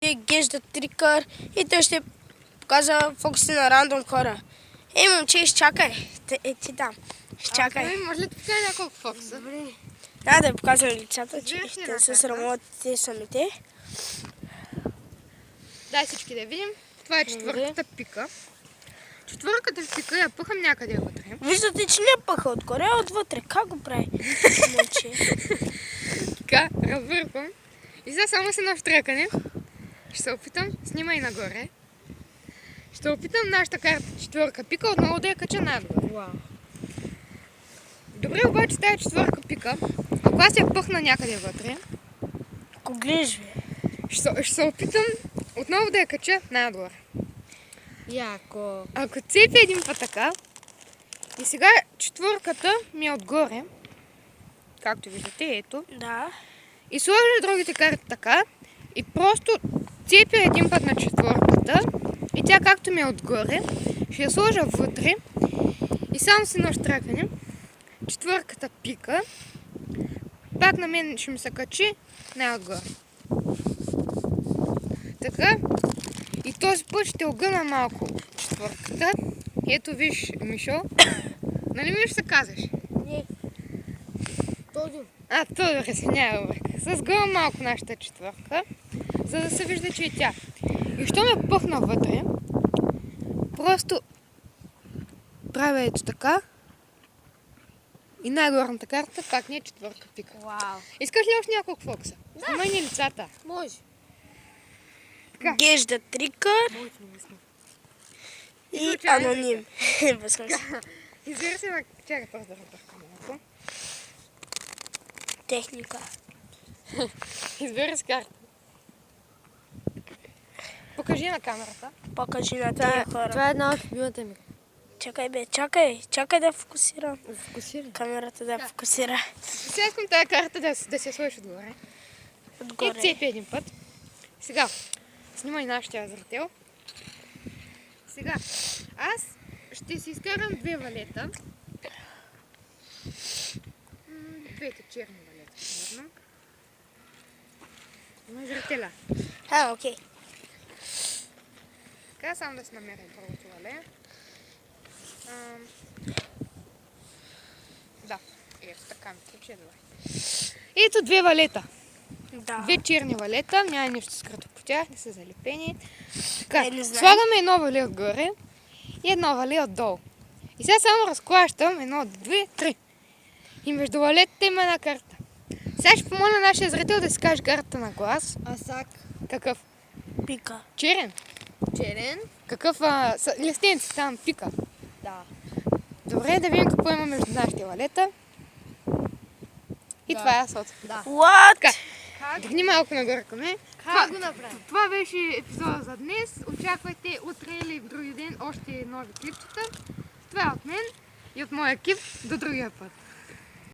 отиде гежда трикър и той ще показва фокуси на рандом хора. Ей, момче, изчакай. Ти там. Изчакай. Може ли да покажа няколко фокуса? Добре. Да я показвам лицата, че Виж ли те на се карта? срамуват те самите. Дай всички да видим. Това е четвърката пика. Четвърката пика я пъхам някъде вътре. Виждате, че не пъха отгоре, а отвътре. Как го прави? Момче. Така, развърквам. И сега само се навтрекане. Ще се опитам, снимай нагоре. Ще опитам нашата карта четвърка пика отново да я кача надгоре. Вау. Добре, обаче тази четвърка пика, ако аз я пъхна някъде вътре, Ако гледаш, бе. ще се опитам отново да я кача надгоре. Яко. Ако цепя един път така, и сега четвърката ми е отгоре, както виждате, ето, Да. и сложа другите карти така, и просто цепя един път на четвърката, и тя както ми е отгоре, ще я сложа вътре, и само се наштракане, четвърката пика, пак на мен ще ми се качи най-отгоре. Така, и този път ще огъна малко четвърката. Ето виж, Мишо, нали ми ще се казваш? Не. Тодор. Тодор, извинявай, бърка. С гъна малко нашата четвърка, за да се вижда, че е тя. И що ме пъхна вътре, просто правя ето така и най-горната карта пак не е четвърка пика. Вау. Искаш ли още няколко фокуса? Да. Снимай ни лицата. Може. Така. Гежда трикър и случайно аноним. Възхвърся. Извира се, чакай просто да разбъркам малко. Техника. Избери с карта. Покажи на камерата. Покажи на тия хора. Това е една от любимата ми. Чакай, бе, чакай. Чакай да фокусирам. Фокусирай. Камерата да фокусира. Сега искам тази карта да се сложиш отгоре. И Отгоре. цепи един път. Сега, снимай нашия зрител. Сега, аз ще си изкарам две валета. Двете черни валета, примерно. Снимай зрителя. Окей. Така, само да си намеря първото вале. Да, ето така ми случи, ето две валета. Да. Две черни валета, няма нищо скрито по тях, не са залепени. Така, не знам. слагаме едно вале отгоре и едно вале отдолу. И сега само разклащам едно, две, три. И между валетите има една карта. Сега ще помоля нашия зрител да си каже картата на глас. Асак. Какъв? Пика. Черен. Черен. Какъв листенци там пика. Да. Добре, да видим какво има между нашите валета. И Да. това е асото. Да. What? Така, дигни малко нагоре към мен. Как го направим? Това беше епизода за днес. Очаквайте утре или в други ден още нови клипчета. Това е от мен и от моя екип. До другия път.